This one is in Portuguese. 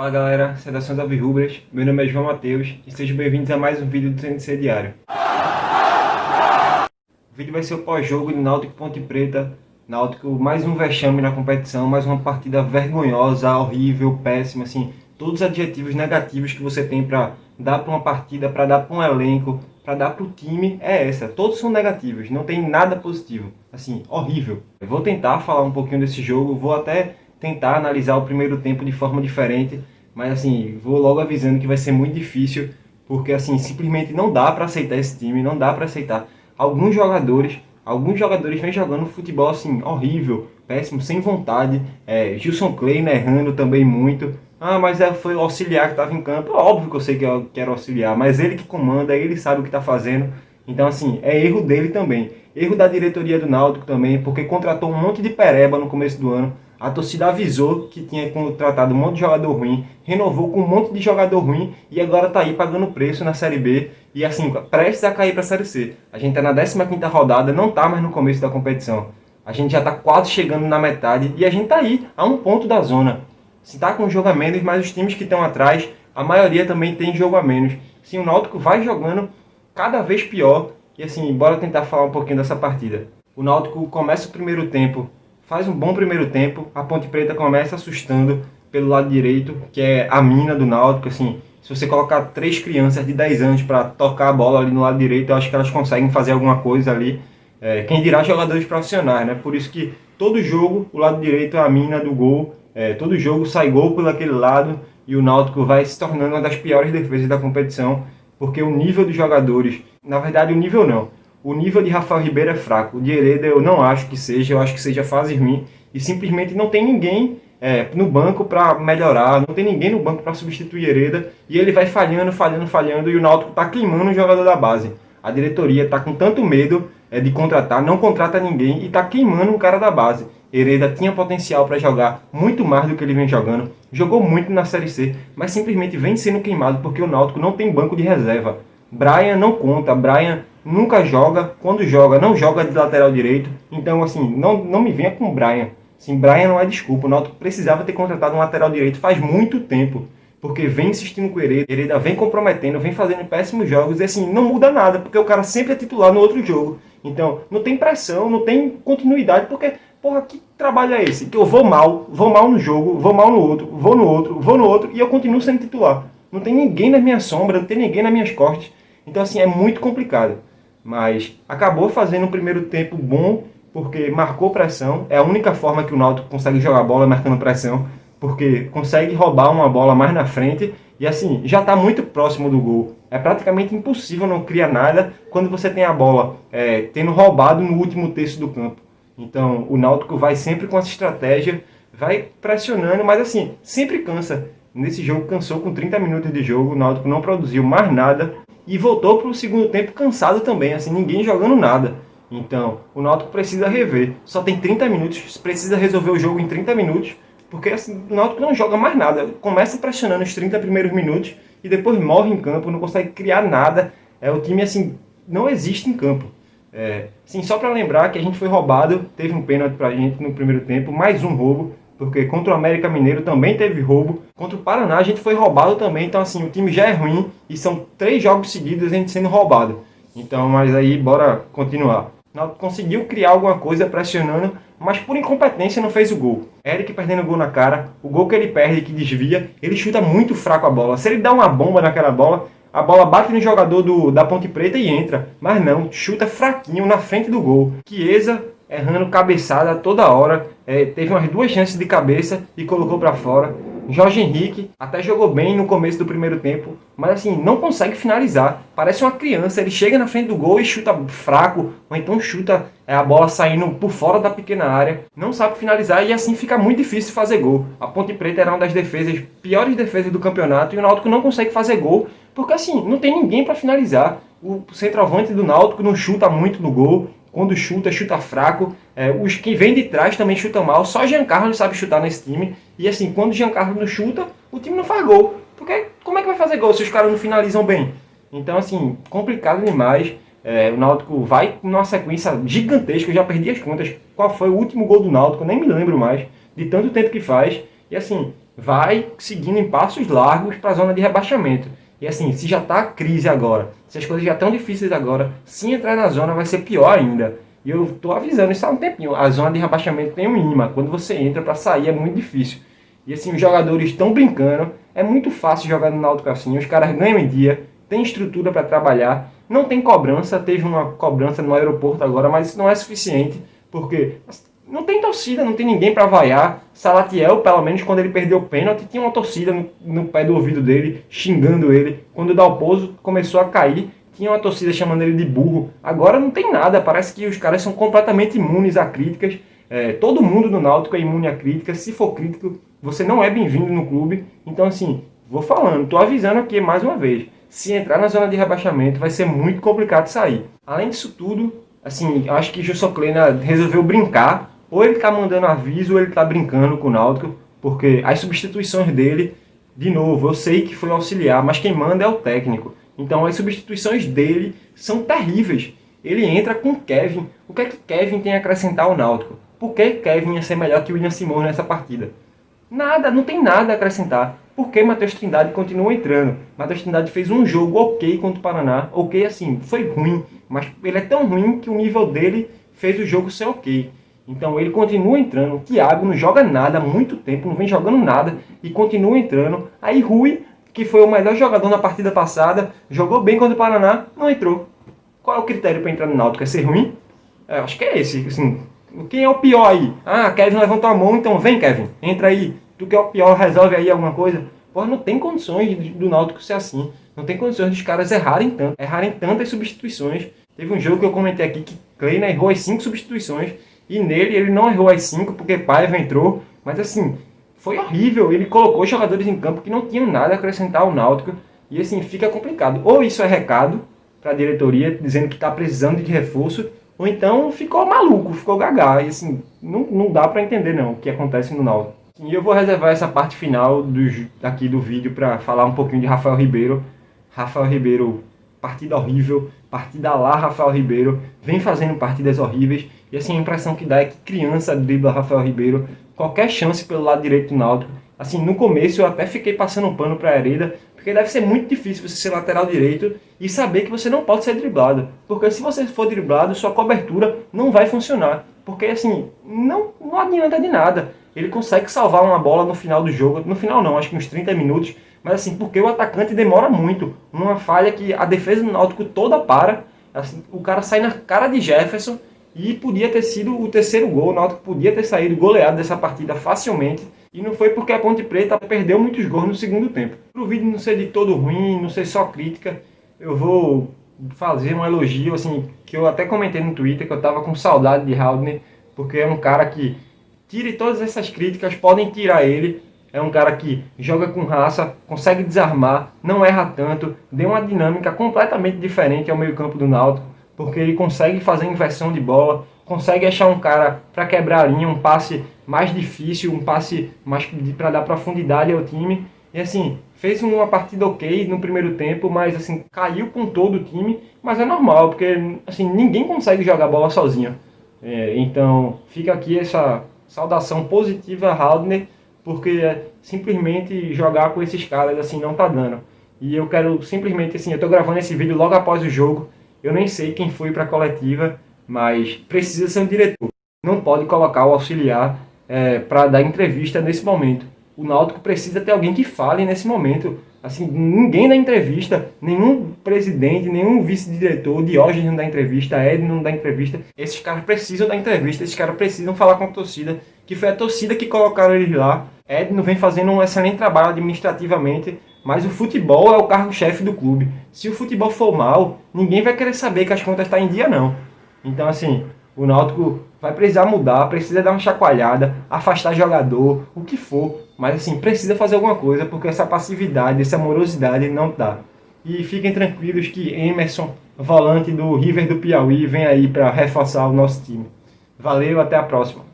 Fala galera, saudações alvirrubras, meu nome é João Matheus e sejam bem-vindos a mais um vídeo do CNC Diário. O vídeo vai ser o pós-jogo de Náutico e Ponte Preta. Náutico, mais um vexame na competição, mais uma partida vergonhosa, horrível, péssima, assim, todos os adjetivos negativos que você tem para dar para uma partida, para dar para um elenco, para dar para o time, todos são negativos, não tem nada positivo, assim, horrível. Eu vou tentar falar um pouquinho desse jogo, vou até tentar analisar o primeiro tempo de forma diferente, mas assim, vou logo avisando que vai ser muito difícil, porque assim, simplesmente não dá para aceitar esse time, não dá para aceitar. Alguns jogadores vêm jogando futebol assim, horrível, péssimo, sem vontade. Gilson Kleina errando também muito. Mas foi o auxiliar que estava em campo. Óbvio que eu sei que era o auxiliar, mas ele que comanda, ele sabe o que está fazendo. Então assim, é erro dele também. Erro da diretoria do Náutico também, porque contratou um monte de pereba no começo do ano. A torcida avisou que tinha contratado um monte de jogador ruim, renovou com um monte de jogador ruim e agora está aí pagando preço na Série B e assim, prestes a cair para a Série C. A gente está na 15ª rodada, não está mais no começo da competição. A gente já está quase chegando na metade e a gente está aí, a um ponto da zona. Se está com jogo a menos, mas os times que estão atrás, a maioria também tem jogo a menos. Sim, o Náutico vai jogando cada vez pior e assim, bora tentar falar um pouquinho dessa partida. O Náutico começa o primeiro tempo, faz um bom primeiro tempo, a Ponte Preta começa assustando pelo lado direito, que é a mina do Náutico, assim, se você colocar 3 crianças de 10 anos para tocar a bola ali no lado direito, eu acho que elas conseguem fazer alguma coisa ali, quem dirá jogadores profissionais, né? Por isso que todo jogo, o lado direito é a mina do gol, todo jogo sai gol por aquele lado, e o Náutico vai se tornando uma das piores defesas da competição, porque o nível dos jogadores, na verdade o nível não, o nível de Rafael Ribeiro é fraco. O de Hereda eu não acho que seja, eu acho que seja fase ruim. E simplesmente não tem ninguém no banco para melhorar, não tem ninguém no banco para substituir Hereda. E ele vai falhando, e o Náutico está queimando o jogador da base. A diretoria está com tanto medo de contratar, não contrata ninguém e está queimando um cara da base. Hereda tinha potencial para jogar muito mais do que ele vem jogando. Jogou muito na Série C, mas simplesmente vem sendo queimado porque o Náutico não tem banco de reserva. Brian não conta, Brian nunca joga, quando joga, não joga de lateral direito. Então, assim, não me venha com Brian. Assim, Brian não é desculpa. O Náutico precisava ter contratado um lateral direito faz muito tempo. Porque vem insistindo com o Hereda, Hereda vem comprometendo, vem fazendo péssimos jogos. E assim, não muda nada, porque o cara sempre é titular no outro jogo. Então, não tem pressão, não tem continuidade, porque, porra, que trabalho é esse? Que eu vou mal no jogo, vou mal no outro, vou no outro, e eu continuo sendo titular. Não tem ninguém na minha sombra, não tem ninguém nas minhas costas. Então, assim, é muito complicado. Mas acabou fazendo um primeiro tempo bom, porque marcou pressão. É a única forma que o Náutico consegue jogar bola marcando pressão, porque consegue roubar uma bola mais na frente e assim, já está muito próximo do gol. É praticamente impossível não criar nada quando você tem a bola tendo roubado no último terço do campo. Então o Náutico vai sempre com essa estratégia, vai pressionando, mas assim, sempre cansa. Nesse jogo cansou com 30 minutos de jogo, o Náutico não produziu mais nada e voltou para o segundo tempo cansado também, assim, ninguém jogando nada. Então, o Náutico precisa rever. Só tem 30 minutos, precisa resolver o jogo em 30 minutos, porque assim, o Náutico não joga mais nada. Começa pressionando os 30 primeiros minutos e depois morre em campo, não consegue criar nada. O time, assim, não existe em campo. Assim, só para lembrar que a gente foi roubado, teve um pênalti pra gente no primeiro tempo, mais um roubo, porque contra o América Mineiro também teve roubo. Contra o Paraná a gente foi roubado também. Então assim, o time já é ruim e são 3 jogos seguidos a gente sendo roubado. Então, mas aí, bora continuar. Conseguiu criar alguma coisa pressionando, mas por incompetência não fez o gol. Eric perdendo o gol na cara. O gol que ele perde, que desvia, ele chuta muito fraco a bola. Se ele dá uma bomba naquela bola, a bola bate no jogador da Ponte Preta e entra. Mas não, chuta fraquinho na frente do gol. Chiesa errando cabeçada toda hora, teve umas 2 chances de cabeça e colocou para fora. Jorge Henrique até jogou bem no começo do primeiro tempo, mas assim, não consegue finalizar. Parece uma criança, ele chega na frente do gol e chuta fraco, ou então chuta a bola saindo por fora da pequena área. Não sabe finalizar e assim fica muito difícil fazer gol. A Ponte Preta era uma das piores defesas do campeonato e o Náutico não consegue fazer gol, porque assim, não tem ninguém para finalizar. O centroavante do Náutico não chuta muito no gol. Quando chuta, chuta fraco. Os que vêm de trás também chutam mal. Só Giancarlo sabe chutar nesse time. E assim, quando Giancarlo não chuta, o time não faz gol. Porque como é que vai fazer gol se os caras não finalizam bem? Então assim, complicado demais. O Náutico vai numa sequência gigantesca. Eu já perdi as contas. Qual foi o último gol do Náutico? Nem me lembro mais. De tanto tempo que faz. E assim, vai seguindo em passos largos para a zona de rebaixamento. E assim, se já está crise agora, se as coisas já estão difíceis agora, se entrar na zona vai ser pior ainda. E eu estou avisando isso há um tempinho. A zona de rebaixamento tem um imã. Quando você entra, para sair é muito difícil. E assim, os jogadores estão brincando. É muito fácil jogar no Náutico assim. Os caras ganham em dia, tem estrutura para trabalhar, não tem cobrança. Teve uma cobrança no aeroporto agora, mas isso não é suficiente, porque não tem torcida, não tem ninguém para vaiar. Salatiel, pelo menos quando ele perdeu o pênalti, tinha uma torcida no pé do ouvido dele, xingando ele. Quando o Dalpozo começou a cair, tinha uma torcida chamando ele de burro. Agora não tem nada, parece que os caras são completamente imunes a críticas. Todo mundo no Náutico é imune a críticas. Se for crítico, você não é bem-vindo no clube. Então assim, vou falando, tô avisando aqui mais uma vez. Se entrar na zona de rebaixamento vai ser muito complicado sair. Além disso tudo, assim, acho que Gilson Kleina resolveu brincar. Ou ele tá mandando aviso, ou ele tá brincando com o Náutico, porque as substituições dele, de novo, eu sei que foi auxiliar, mas quem manda é o técnico. Então as substituições dele são terríveis. Ele entra com Kevin. O que é que Kevin tem a acrescentar ao Náutico? Por que Kevin ia ser melhor que o William Simões nessa partida? Nada, não tem nada a acrescentar. Por que Matheus Trindade continua entrando? Matheus Trindade fez um jogo ok contra o Paraná. Ok assim, foi ruim, mas ele é tão ruim que o nível dele fez o jogo ser ok. Então ele continua entrando. O Thiago não joga nada há muito tempo, não vem jogando nada e continua entrando. Aí Rui, que foi o melhor jogador na partida passada, jogou bem contra o Paraná, não entrou. Qual é o critério para entrar no Náutico? É ser ruim? Acho que é esse. Assim, quem é o pior aí? Ah, Kevin levantou a mão, então vem Kevin, entra aí. Tu que é o pior, resolve aí alguma coisa. Pô, não tem condições do Náutico ser assim. Não tem condições dos caras errarem tantas substituições. Teve um jogo que eu comentei aqui que Kleina errou as 5 substituições. E nele ele não errou as 5 porque Paiva entrou. Mas assim, foi horrível. Ele colocou jogadores em campo que não tinham nada a acrescentar ao Náutico. E assim, fica complicado. Ou isso é recado para a diretoria, dizendo que está precisando de reforço. Ou então ficou maluco, ficou gaga. E assim, não dá para entender não o que acontece no Náutico. E eu vou reservar essa parte final aqui do vídeo para falar um pouquinho de Rafael Ribeiro. Rafael Ribeiro, partida horrível. Partida lá, Rafael Ribeiro. Vem fazendo partidas horríveis. E assim, a impressão que dá é que criança dribla Rafael Ribeiro. Qualquer chance pelo lado direito do Náutico. Assim, no começo eu até fiquei passando um pano para a Hereda, porque deve ser muito difícil você ser lateral direito e saber que você não pode ser driblado. Porque se você for driblado, sua cobertura não vai funcionar. Porque assim, não adianta de nada. Ele consegue salvar uma bola no final do jogo. No final não, acho que uns 30 minutos. Mas assim, porque o atacante demora muito. Numa falha que a defesa do Náutico toda para. Assim, o cara sai na cara de Jefferson. E podia ter sido o terceiro gol. O Náutico podia ter saído goleado dessa partida facilmente. E não foi porque a Ponte Preta perdeu muitos gols no segundo tempo. Para o vídeo não ser de todo ruim, não ser só crítica, eu vou fazer um elogio, assim, que eu até comentei no Twitter, que eu estava com saudade de Haldner, porque é um cara que tire todas essas críticas, podem tirar ele. É um cara que joga com raça, consegue desarmar, não erra tanto, deu uma dinâmica completamente diferente ao meio-campo do Náutico, porque ele consegue fazer inversão de bola, consegue achar um cara para quebrar a linha, um passe mais difícil, um passe mais para dar profundidade ao time. E assim, fez uma partida ok no primeiro tempo, mas assim, caiu com todo o time, mas é normal, porque assim, ninguém consegue jogar bola sozinho. Então, fica aqui essa saudação positiva a Haldner, porque simplesmente jogar com esses caras assim não tá dando. E eu quero simplesmente assim, eu tô gravando esse vídeo logo após o jogo, eu nem sei quem foi para a coletiva, mas precisa ser um diretor. Não pode colocar o auxiliar para dar entrevista nesse momento. O Náutico precisa ter alguém que fale nesse momento. Assim, ninguém dá entrevista, nenhum presidente, nenhum vice-diretor, Diógenes não dá entrevista, Ed não dá entrevista. Esses caras precisam dar entrevista, esses caras precisam falar com a torcida, que foi a torcida que colocaram eles lá. Ed não vem fazendo um excelente trabalho administrativamente, mas o futebol é o cargo-chefe do clube. Se o futebol for mal, ninguém vai querer saber que as contas estão em dia, não. Então, assim, o Náutico vai precisar mudar, precisa dar uma chacoalhada, afastar jogador, o que for. Mas, assim, precisa fazer alguma coisa, porque essa passividade, essa morosidade não dá. E fiquem tranquilos que Emerson, volante do River do Piauí, vem aí para reforçar o nosso time. Valeu, até a próxima.